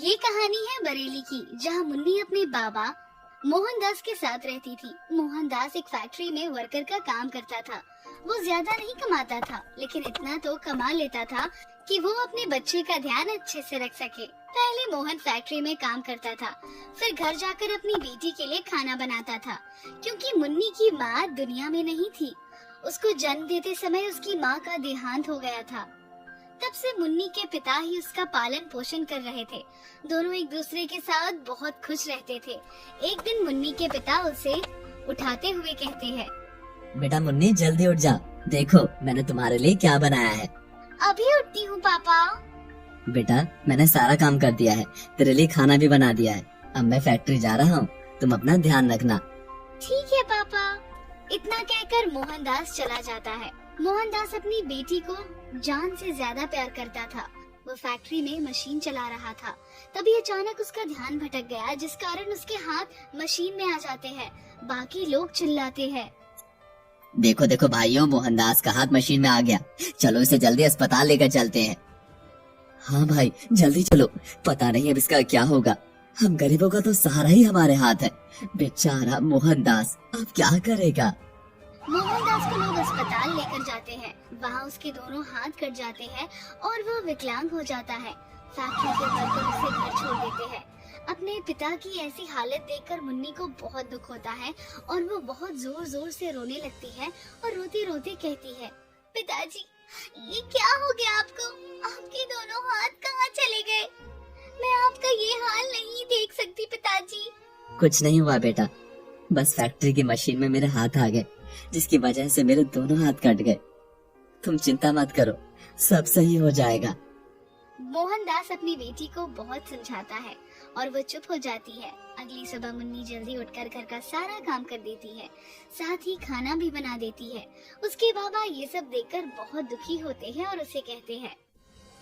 ये कहानी है बरेली की, जहाँ मुन्नी अपने बाबा मोहनदास के साथ रहती थी। मोहनदास एक फैक्ट्री में वर्कर का काम करता था। वो ज्यादा नहीं कमाता था, लेकिन इतना तो कमा लेता था कि वो अपने बच्चे का ध्यान अच्छे से रख सके। पहले मोहन फैक्ट्री में काम करता था, फिर घर जाकर अपनी बेटी के लिए खाना बनाता था, क्योंकि मुन्नी की माँ दुनिया में नहीं थी। उसको जन्म देते समय उसकी माँ का देहांत हो गया था। तब से मुन्नी के पिता ही उसका पालन पोषण कर रहे थे। दोनों एक दूसरे के साथ बहुत खुश रहते थे। एक दिन मुन्नी के पिता उसे उठाते हुए कहते हैं, बेटा मुन्नी जल्दी उठ जा, देखो मैंने तुम्हारे लिए क्या बनाया है। अभी उठती हूँ पापा। बेटा मैंने सारा काम कर दिया है, तेरे लिए खाना भी बना दिया है। अब मैं फैक्ट्री जा रहा हूँ, तुम अपना ध्यान रखना। ठीक है पापा। इतना कहकर मोहनदास चला जाता है। मोहनदास अपनी बेटी को जान से ज्यादा प्यार करता था। वो फैक्ट्री में मशीन चला रहा था। तभी अचानक उसका ध्यान भटक गया, जिस कारण उसके हाथ मशीन में आ जाते हैं। बाकी लोग चिल्लाते हैं, देखो देखो भाइयों, मोहनदास का हाथ मशीन में आ गया, चलो इसे जल्दी अस्पताल लेकर चलते हैं। हाँ भाई जल्दी चलो, पता नहीं अब इसका क्या होगा। हम गरीबों का तो सहारा ही हमारे हाथ है। बेचारा मोहनदास अब क्या करेगा। मोहनदास को लोग अस्पताल लेकर जाते हैं। वहाँ उसके दोनों हाथ कट जाते हैं और वह विकलांग हो जाता है। फैक्ट्री के वर्कर उसे घर छोड़ देते हैं। अपने पिता की ऐसी हालत देखकर मुन्नी को बहुत दुख होता है और वो बहुत जोर जोर से रोने लगती है और रोते रोते कहती है, पिताजी ये क्या हो गया आपको? आपके दोनों हाथ कहाँ चले गए? मैं आपका ये हाल नहीं देख सकती पिताजी। कुछ नहीं हुआ बेटा, बस फैक्ट्री की मशीन में मेरे हाथ आ गए, जिसकी वजह से मेरे दोनों हाथ कट गए। तुम चिंता मत करो, सब सही हो जाएगा। मोहनदास अपनी बेटी को बहुत समझाता है और वो चुप हो जाती है। अगली सुबह मुन्नी जल्दी उठकर घर का सारा काम कर देती है, साथ ही खाना भी बना देती है। उसके बाबा ये सब देखकर बहुत दुखी होते हैं और उसे कहते हैं,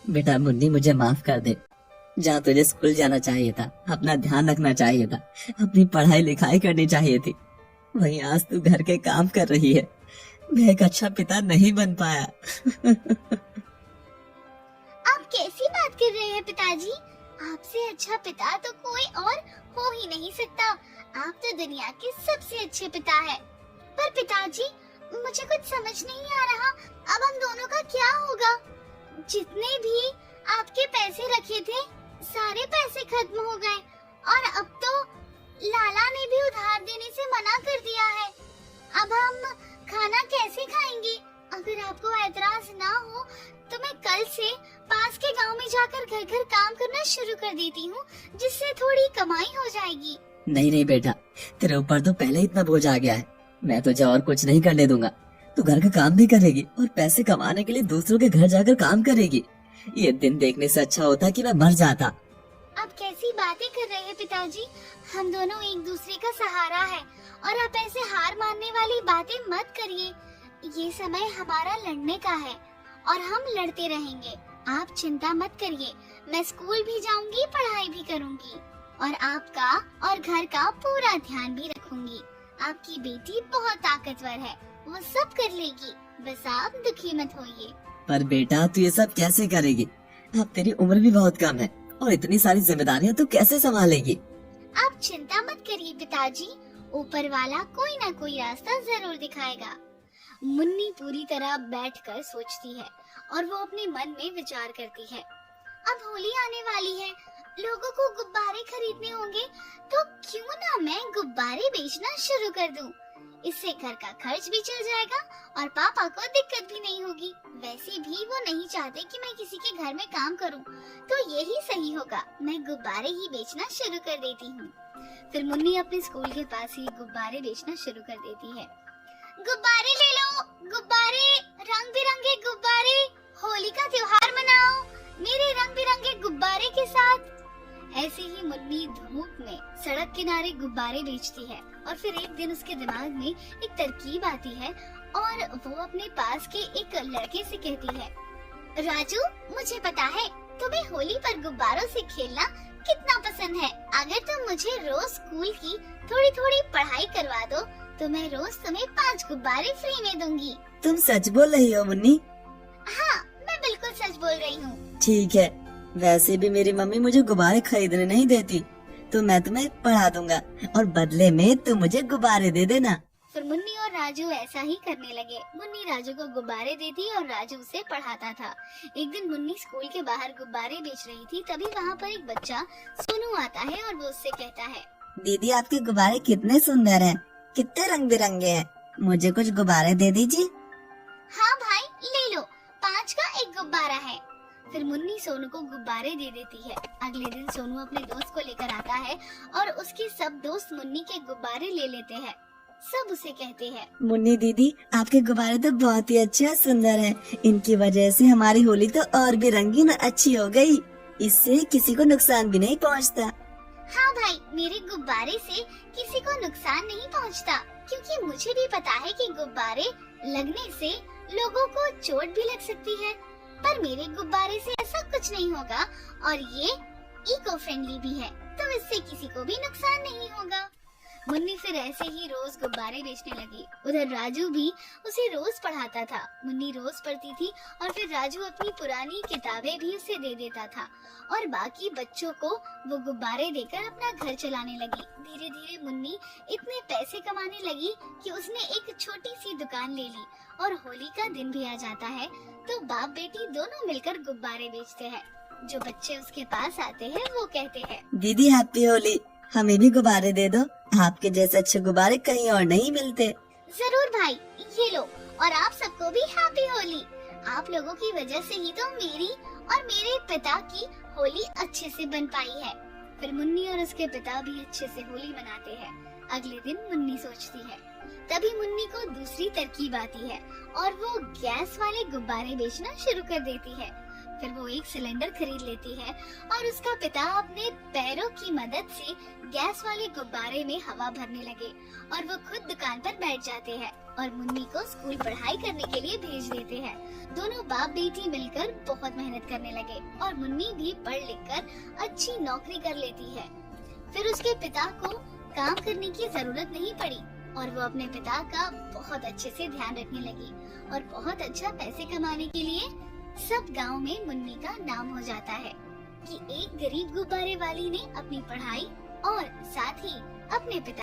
बेटा मुन्नी मुझे माफ कर दे। जहाँ तुझे स्कूल जाना चाहिए था, अपना ध्यान रखना चाहिए था, अपनी पढ़ाई लिखाई करनी चाहिए थी, वहीं आज तू घर के काम कर रही है। मैं एक अच्छा पिता नहीं बन पाया। आप कैसी बात कर रहे हैं पिताजी? आपसे अच्छा पिता तो कोई और हो ही नहीं सकता। आप तो दुनिया के सबसे अच्छे पिता हैं। पर पिताजी मुझे कुछ समझ नहीं आ रहा, अब हम दोनों का क्या होगा? जितने भी आपके पैसे रखे थे सारे पैसे खत्म हो गए और अब तो लाला ने भी उधार देने से मना कर दिया है। अब हम खाना कैसे खाएंगे? अगर आपको ऐतराज ना हो तो मैं कल से पास के गांव में जाकर घर घर काम करना शुरू कर देती हूँ, जिससे थोड़ी कमाई हो जाएगी। नहीं नहीं बेटा, तेरे ऊपर तो पहले इतना बोझ आ गया है, मैं तुझे और कुछ नहीं करने दूंगा। तू घर का काम भी करेगी और पैसे कमाने के लिए दूसरों के घर जाकर काम करेगी। ये दिन देखने से अच्छा होता कि मैं मर जाता। आप कैसी बातें कर रहे हैं पिताजी? हम दोनों एक दूसरे का सहारा है और आप ऐसे हार मानने वाली बातें मत करिए। ये समय हमारा लड़ने का है और हम लड़ते रहेंगे। आप चिंता मत करिए, मैं स्कूल भी जाऊंगी, पढ़ाई भी करूंगी और आपका और घर का पूरा ध्यान भी रखूंगी। आपकी बेटी बहुत ताकतवर है, वो सब कर लेगी, बस आप दुखी मत होइए। पर बेटा तू ये सब कैसे करेगी? अब तेरी उम्र भी बहुत कम है और इतनी सारी जिम्मेदारियां तू कैसे संभालेगी? आप चिंता मत करिए पिताजी, ऊपर वाला कोई ना कोई रास्ता जरूर दिखाएगा। मुन्नी पूरी तरह बैठकर सोचती है और वो अपने मन में विचार करती है, अब होली आने वाली है, लोगों को गुब्बारे खरीदने होंगे, तो क्यों ना मैं गुब्बारे बेचना शुरू कर दूं। इससे घर का खर्च भी चल जाएगा और पापा को दिक्कत भी नहीं होगी। वैसे भी वो नहीं चाहते कि मैं किसी के घर में काम करूं, तो यही सही होगा, मैं गुब्बारे ही बेचना शुरू कर देती हूँ। फिर मुन्नी अपने स्कूल के पास ही गुब्बारे बेचना शुरू कर देती है। गुब्बारे ले लो, गुब्बारे, रंग बिरंगे गुब्बारे, होली का त्योहार मनाओ मेरे रंग बिरंगे गुब्बारे के साथ। ऐसे ही मुन्नी धूप में सड़क किनारे गुब्बारे बेचती है और फिर एक दिन उसके दिमाग में एक तरकीब आती है और वो अपने पास के एक लड़के से कहती है, राजू मुझे पता है तुम्हें होली पर गुब्बारों से खेलना कितना पसंद है। अगर तुम मुझे रोज स्कूल की थोड़ी थोड़ी पढ़ाई करवा दो तो मैं रोज तुम्हें 5 गुब्बारे फ्री में दूंगी। तुम सच बोल रही हो मुन्नी? हाँ मैं बिल्कुल सच बोल रही हूँ। ठीक है, वैसे भी मेरी मम्मी मुझे गुब्बारे खरीदने नहीं देती, तो मैं तुम्हें पढ़ा दूंगा और बदले में तुम मुझे गुब्बारे दे देना। फिर मुन्नी और राजू ऐसा ही करने लगे। मुन्नी राजू को गुब्बारे देती और राजू उसे पढ़ाता था। एक दिन मुन्नी स्कूल के बाहर गुब्बारे बेच रही थी, तभी वहाँ पर एक बच्चा सोनू आता है और वो उससे कहता है, दीदी आपके गुब्बारे कितने सुंदर हैं, कितने रंग बिरंगे हैं, मुझे कुछ गुब्बारे दे दीजिए। हाँ भाई ले लो, 5 का एक गुब्बारा है। फिर मुन्नी सोनू को गुब्बारे दे देती है। अगले दिन सोनू अपने दोस्त को लेकर आता है और उसके सब दोस्त मुन्नी के गुब्बारे ले लेते हैं। सब उसे कहते हैं, मुन्नी दीदी आपके गुब्बारे तो बहुत ही अच्छे और सुंदर हैं। इनकी वजह से हमारी होली तो और भी रंगीन और अच्छी हो गई। इससे किसी को नुकसान भी नहीं पहुंचता। हाँ भाई, मेरे गुब्बारे से किसी को नुकसान नहीं पहुंचता, क्योंकि मुझे भी पता है कि गुब्बारे लगने से लोगों को चोट भी लग सकती है, पर मेरे गुब्बारे से ऐसा कुछ नहीं होगा और ये इको फ्रेंडली भी है, तो इससे किसी को भी नुकसान नहीं होगा। मुन्नी फिर ऐसे ही रोज गुब्बारे बेचने लगी। उधर राजू भी उसे रोज पढ़ाता था। मुन्नी रोज पढ़ती थी और फिर राजू अपनी पुरानी किताबें भी उसे दे देता था और बाकी बच्चों को वो गुब्बारे देकर अपना घर चलाने लगी। धीरे धीरे मुन्नी इतने पैसे कमाने लगी कि उसने एक छोटी सी दुकान ले ली और होली का दिन भी आ जाता है तो बाप बेटी दोनों मिलकर गुब्बारे बेचते हैं। जो बच्चे उसके पास आते हैं वो कहते हैं, दीदी हैप्पी होली, हमें भी गुब्बारे दे दो, आपके जैसे अच्छे गुब्बारे कहीं और नहीं मिलते। जरूर भाई, ये लो, और आप सबको भी हैप्पी होली। आप लोगों की वजह से ही तो मेरी और मेरे पिता की होली अच्छे से बन पाई है। फिर मुन्नी और उसके पिता भी अच्छे से होली मनाते हैं। अगले दिन मुन्नी सोचती है, तभी मुन्नी को दूसरी तरकीब आती है और वो गैस वाले गुब्बारे बेचना शुरू कर देती है। फिर वो एक सिलेंडर खरीद लेती है और उसका पिता अपने पैरों की मदद से गैस वाले गुब्बारे में हवा भरने लगे और वो खुद दुकान पर बैठ जाते हैं और मुन्नी को स्कूल पढ़ाई करने के लिए भेज देते हैं। दोनों बाप बेटी मिलकर बहुत मेहनत करने लगे और मुन्नी भी पढ़ लिख कर अच्छी नौकरी कर लेती है। फिर उसके पिता को काम करने की जरूरत नहीं पड़ी और वो अपने पिता का बहुत अच्छे से ध्यान रखने लगी और बहुत अच्छा पैसे कमाने के लिए सब गांव में मुन्नी का नाम हो जाता है कि एक गरीब गुब्बारे वाली ने अपनी पढ़ाई और साथ ही अपने पिता